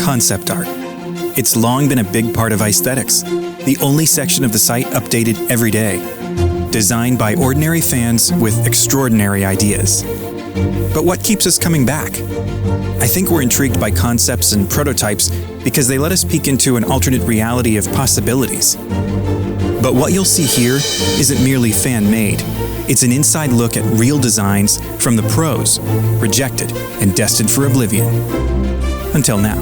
concept art. It's long been a big part of aesthetics, the only section of the site updated every day, designed by ordinary fans with extraordinary ideas. But what keeps us coming back? I think we're intrigued by concepts and prototypes because they let us peek into an alternate reality of possibilities. But what you'll see here isn't merely fan-made. It's an inside look at real designs from the pros, rejected and destined for oblivion. Until now.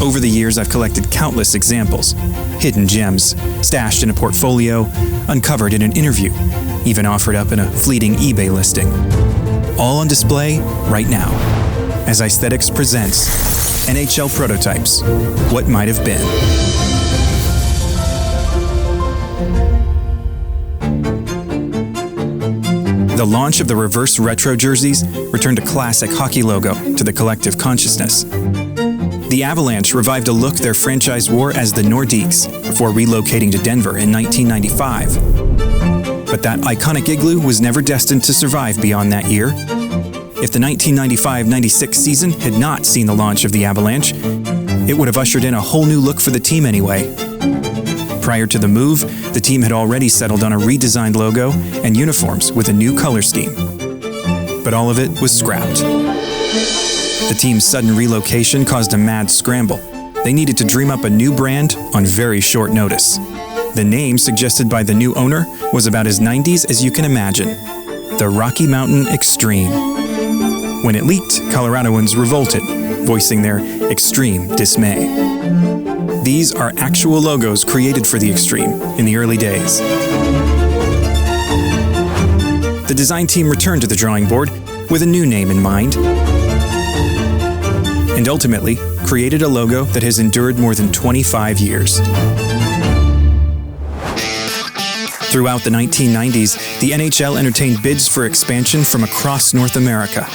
Over the years, I've collected countless examples, hidden gems, stashed in a portfolio, uncovered in an interview, even offered up in a fleeting eBay listing. All on display right now, as Aesthetics presents NHL Prototypes, What Might Have Been. The launch of the reverse retro jerseys returned a classic hockey logo to the collective consciousness. The Avalanche revived a look their franchise wore as the Nordiques before relocating to Denver in 1995. But that iconic igloo was never destined to survive beyond that year. If the 1995-96 season had not seen the launch of the Avalanche, it would have ushered in a whole new look for the team anyway. Prior to the move, the team had already settled on a redesigned logo and uniforms with a new color scheme. But all of it was scrapped. The team's sudden relocation caused a mad scramble. They needed to dream up a new brand on very short notice. The name suggested by the new owner was about as 90s as you can imagine, the Rocky Mountain Extreme. When it leaked, Coloradoans revolted, voicing their extreme dismay. These are actual logos created for the Extreme in the early days. The design team returned to the drawing board with a new name in mind, and ultimately created a logo that has endured more than 25 years. Throughout the 1990s, the NHL entertained bids for expansion from across North America.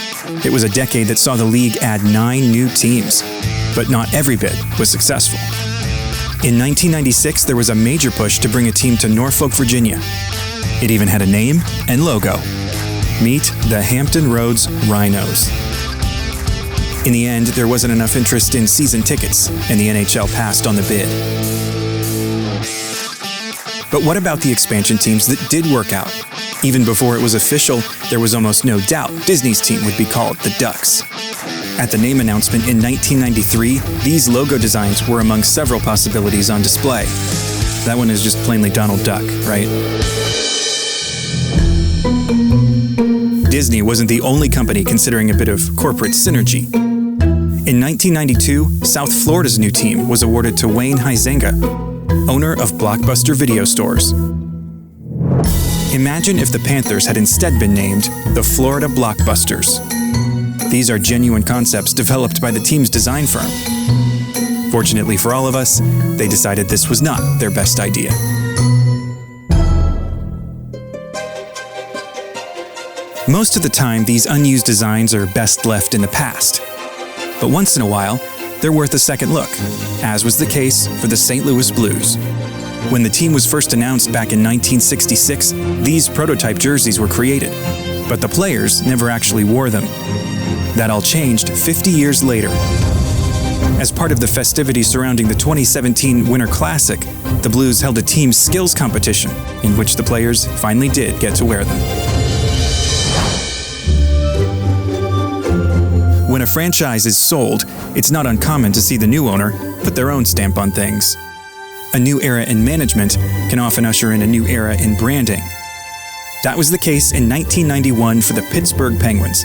It was a decade that saw the league add 9 new teams, but not every bid was successful. In 1996, there was a major push to bring a team to Norfolk, Virginia. It even had a name and logo. Meet the Hampton Roads Rhinos. In the end, there wasn't enough interest in season tickets, and the NHL passed on the bid. But what about the expansion teams that did work out? Even before it was official, there was almost no doubt Disney's team would be called the Ducks. At the name announcement in 1993, these logo designs were among several possibilities on display. That one is just plainly Donald Duck, right? Disney wasn't the only company considering a bit of corporate synergy. In 1992, South Florida's new team was awarded to Wayne Huizenga, owner of Blockbuster Video Stores. Imagine if the Panthers had instead been named the Florida Blockbusters. These are genuine concepts developed by the team's design firm. Fortunately for all of us, they decided this was not their best idea. Most of the time, these unused designs are best left in the past. But once in a while, they're worth a second look, as was the case for the St. Louis Blues. When the team was first announced back in 1966, these prototype jerseys were created, but the players never actually wore them. That all changed 50 years later. As part of the festivities surrounding the 2017 Winter Classic, the Blues held a team skills competition in which the players finally did get to wear them. When a franchise is sold, it's not uncommon to see the new owner put their own stamp on things. A new era in management can often usher in a new era in branding. That was the case in 1991 for the Pittsburgh Penguins.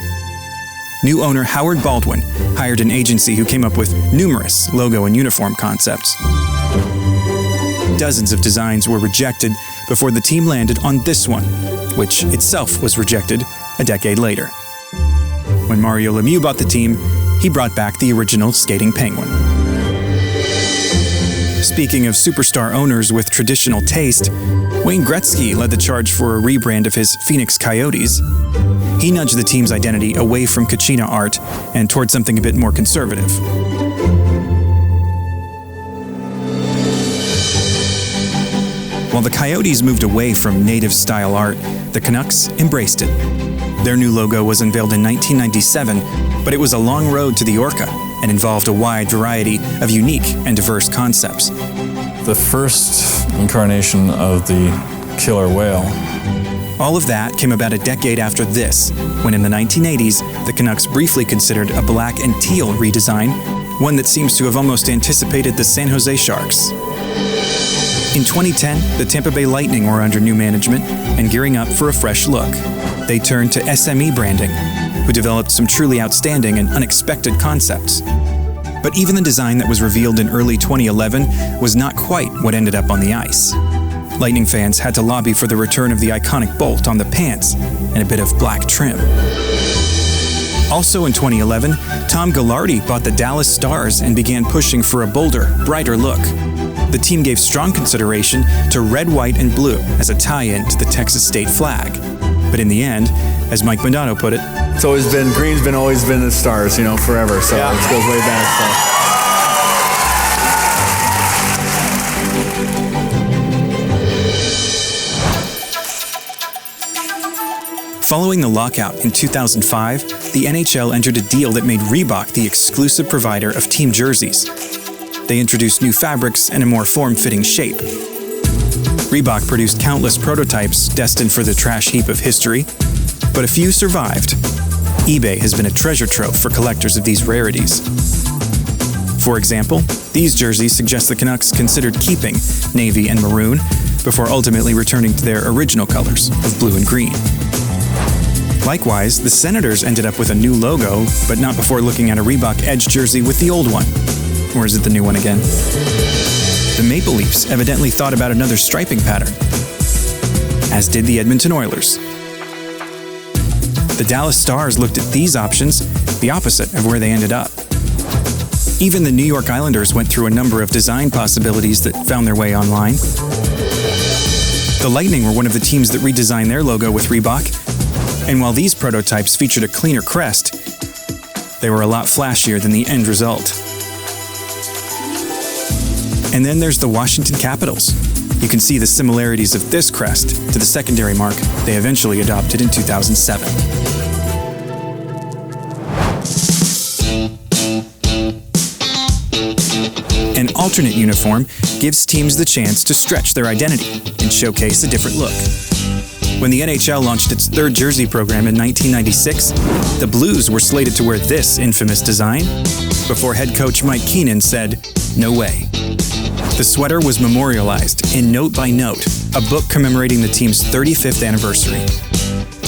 New owner Howard Baldwin hired an agency who came up with numerous logo and uniform concepts. Dozens of designs were rejected before the team landed on this one, which itself was rejected a decade later. When Mario Lemieux bought the team, he brought back the original skating penguin. Speaking of superstar owners with traditional taste, Wayne Gretzky led the charge for a rebrand of his Phoenix Coyotes. He nudged the team's identity away from Kachina art and toward something a bit more conservative. While the Coyotes moved away from native-style art, the Canucks embraced it. Their new logo was unveiled in 1997, but it was a long road to the Orca, and involved a wide variety of unique and diverse concepts. The first incarnation of the killer whale. All of that came about a decade after this, when in the 1980s, the Canucks briefly considered a black and teal redesign, one that seems to have almost anticipated the San Jose Sharks. In 2010, the Tampa Bay Lightning were under new management and gearing up for a fresh look. They turned to SME branding, who developed some truly outstanding and unexpected concepts. But even the design that was revealed in early 2011 was not quite what ended up on the ice. Lightning fans had to lobby for the return of the iconic bolt on the pants and a bit of black trim. Also in 2011, Tom Ghilardi bought the Dallas Stars and began pushing for a bolder, brighter look. The team gave strong consideration to red, white, and blue as a tie-in to the Texas state flag. But in the end, as Mike Modano put it, it's always been, green's always been the Stars, forever, so yeah. It goes way back, so. Following the lockout in 2005, the NHL entered a deal that made Reebok the exclusive provider of team jerseys. They introduced new fabrics and a more form-fitting shape. Reebok produced countless prototypes destined for the trash heap of history, but a few survived. eBay has been a treasure trove for collectors of these rarities. For example, these jerseys suggest the Canucks considered keeping navy and maroon before ultimately returning to their original colors of blue and green. Likewise, the Senators ended up with a new logo, but not before looking at a Reebok Edge jersey with the old one. Or is it the new one again? The Maple Leafs evidently thought about another striping pattern, as did the Edmonton Oilers. The Dallas Stars looked at these options, the opposite of where they ended up. Even the New York Islanders went through a number of design possibilities that found their way online. The Lightning were one of the teams that redesigned their logo with Reebok, and while these prototypes featured a cleaner crest, they were a lot flashier than the end result. And then there's the Washington Capitals. You can see the similarities of this crest to the secondary mark they eventually adopted in 2007. An alternate uniform gives teams the chance to stretch their identity and showcase a different look. When the NHL launched its third jersey program in 1996, the Blues were slated to wear this infamous design before head coach Mike Keenan said, "No way." The sweater was memorialized in Note by Note, a book commemorating the team's 35th anniversary.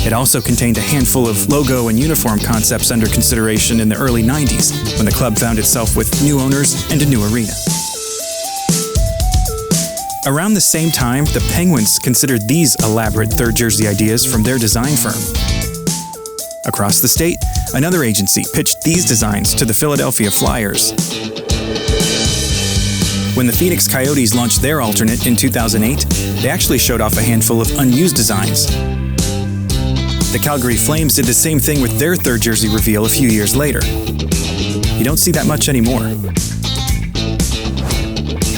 It also contained a handful of logo and uniform concepts under consideration in the early 90s, when the club found itself with new owners and a new arena. Around the same time, the Penguins considered these elaborate third jersey ideas from their design firm. Across the state, another agency pitched these designs to the Philadelphia Flyers. When the Phoenix Coyotes launched their alternate in 2008, they actually showed off a handful of unused designs. The Calgary Flames did the same thing with their third jersey reveal a few years later. You don't see that much anymore.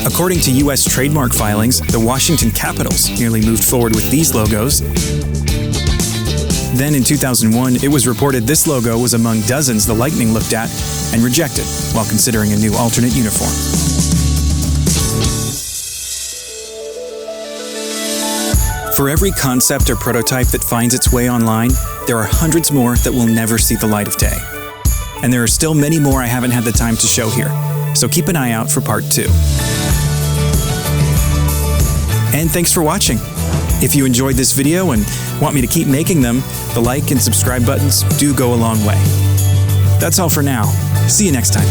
According to U.S. trademark filings, the Washington Capitals nearly moved forward with these logos. Then in 2001, it was reported this logo was among dozens the Lightning looked at and rejected while considering a new alternate uniform. For every concept or prototype that finds its way online, there are hundreds more that will never see the light of day. And there are still many more I haven't had the time to show here, so keep an eye out for part 2. And thanks for watching. If you enjoyed this video and want me to keep making them, the like and subscribe buttons do go a long way. That's all for now. See you next time.